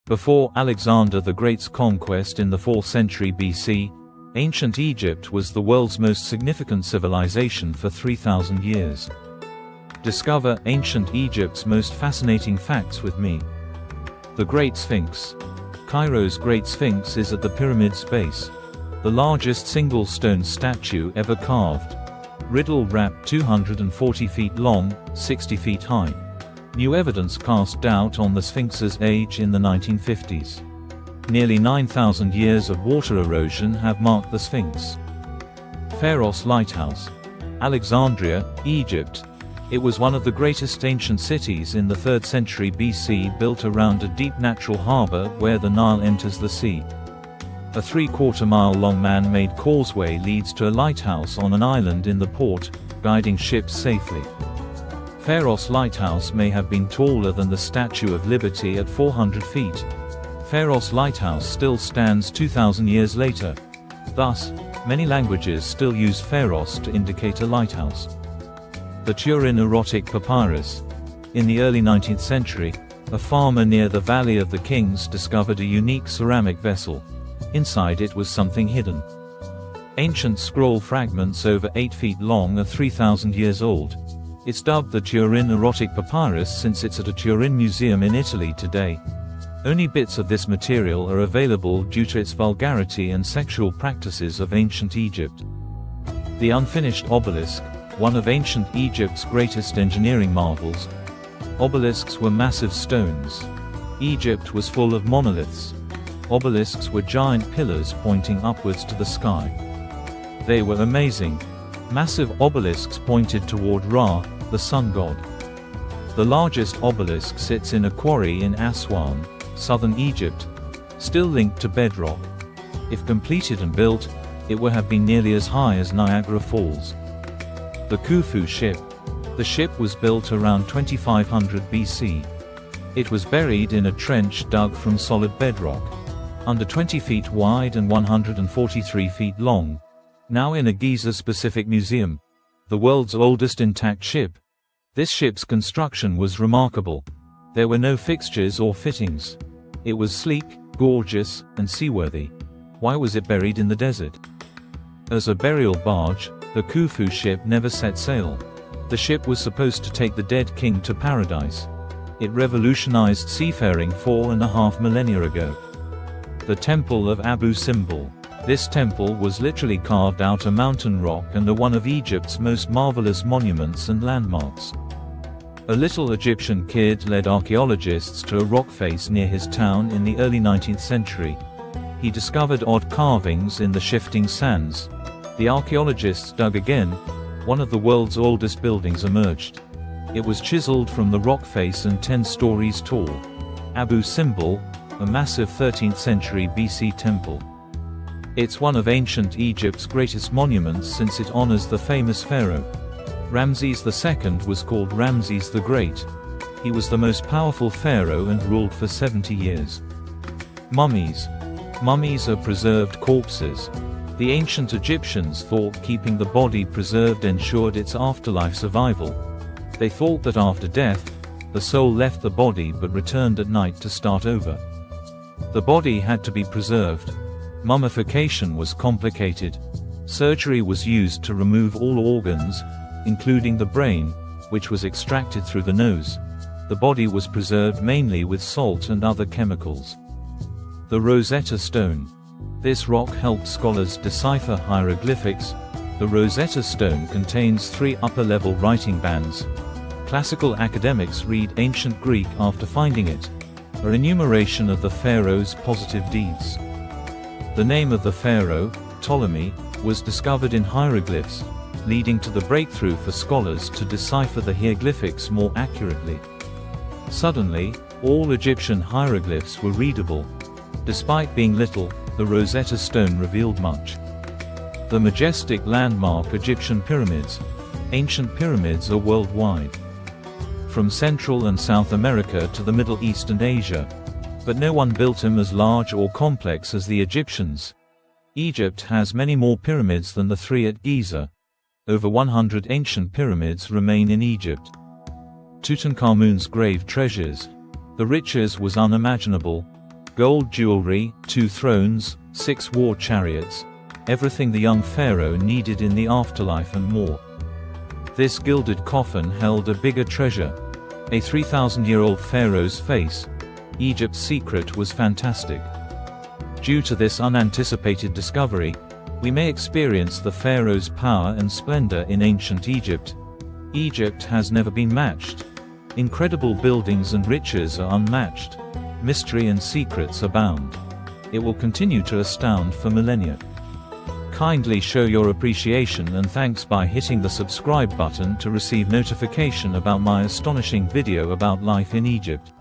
Before Alexander the Great's conquest in the 4th century BC, ancient Egypt was the world's most significant civilization for 3,000 years. Discover ancient Egypt's most fascinating facts with me. The Great Sphinx. Cairo's Great Sphinx is at the pyramid's base, the largest single stone statue ever carved. Riddle-wrapped, 240 feet long, 60 feet high. New evidence cast doubt on the Sphinx's age in the 1950s. Nearly 9,000 years of water erosion have marked the Sphinx. Pharos Lighthouse. Alexandria, Egypt. It was one of the greatest ancient cities in the 3rd century BC, built around a deep natural harbor where the Nile enters the sea. A 3/4-mile long man-made causeway leads to a lighthouse on an island in the port, guiding ships safely. Pharos Lighthouse may have been taller than the Statue of Liberty at 400 feet. Pharos Lighthouse still stands 2,000 years later. Thus, many languages still use Pharos to indicate a lighthouse. The Turin erotic papyrus. In the early 19th century, a farmer near the Valley of the Kings discovered a unique ceramic vessel. Inside it was something hidden. Ancient scroll fragments over 8 feet long are 3,000 years old. It's dubbed the Turin erotic papyrus since it's at a Turin museum in Italy today. Only bits of this material are available due to its vulgarity and sexual practices of ancient Egypt. The unfinished obelisk, one of ancient Egypt's greatest engineering marvels. Obelisks were massive stones. Egypt was full of monoliths. Obelisks were giant pillars pointing upwards to the sky. They were amazing. Massive obelisks pointed toward Ra, the sun god. The largest obelisk sits in a quarry in Aswan, southern Egypt, still linked to bedrock. If completed and built, it would have been nearly as high as Niagara Falls. The Khufu ship. The ship was built around 2500 BC. It was buried in a trench dug from solid bedrock, under 20 feet wide and 143 feet long, now in a Giza-specific museum. The world's oldest intact ship. This ship's construction was remarkable. There were no fixtures or fittings. It was sleek, gorgeous, and seaworthy. Why was it buried in the desert? As a burial barge, the Khufu ship never set sail. The ship was supposed to take the dead king to paradise. It revolutionized seafaring 4.5 millennia ago. The Temple of Abu Simbel. This temple was literally carved out of mountain rock and are one of Egypt's most marvelous monuments and landmarks. A little Egyptian kid led archaeologists to a rock face near his town in the early 19th century. He discovered odd carvings in the shifting sands. The archaeologists dug again. One of the world's oldest buildings emerged. It was chiseled from the rock face and 10 stories tall. Abu Simbel, a massive 13th century BC temple. It's one of ancient Egypt's greatest monuments since it honors the famous pharaoh. Ramses II was called Ramses the Great. He was the most powerful pharaoh and ruled for 70 years. Mummies. Mummies are preserved corpses. The ancient Egyptians thought keeping the body preserved ensured its afterlife survival. They thought that after death, the soul left the body but returned at night to start over. The body had to be preserved. Mummification was complicated. Surgery was used to remove all organs, including the brain, which was extracted through the nose. The body was preserved mainly with salt and other chemicals. The Rosetta Stone. This rock helped scholars decipher hieroglyphics. The Rosetta Stone contains 3 upper-level writing bands. Classical academics read ancient Greek after finding it. An enumeration of the pharaoh's positive deeds. The name of the pharaoh, Ptolemy, was discovered in hieroglyphs, leading to the breakthrough for scholars to decipher the hieroglyphics more accurately. Suddenly, all Egyptian hieroglyphs were readable. Despite being little, the Rosetta Stone revealed much. The majestic landmark Egyptian pyramids. Ancient pyramids are worldwide. From Central and South America to the Middle East and Asia. But no one built them as large or complex as the Egyptians. Egypt has many more pyramids than the 3 at Giza. Over 100 ancient pyramids remain in Egypt. Tutankhamun's grave treasures. The riches was unimaginable. Gold jewelry, 2 thrones, 6 war chariots, everything the young pharaoh needed in the afterlife and more. This gilded coffin held a bigger treasure. A 3,000-year-old pharaoh's face. Egypt's secret was fantastic. Due to this unanticipated discovery, we may experience the pharaoh's power and splendor in ancient Egypt. Egypt has never been matched. Incredible buildings and riches are unmatched. Mystery and secrets abound. It will continue to astound for millennia. Kindly show your appreciation and thanks by hitting the subscribe button to receive notification about my astonishing video about life in Egypt.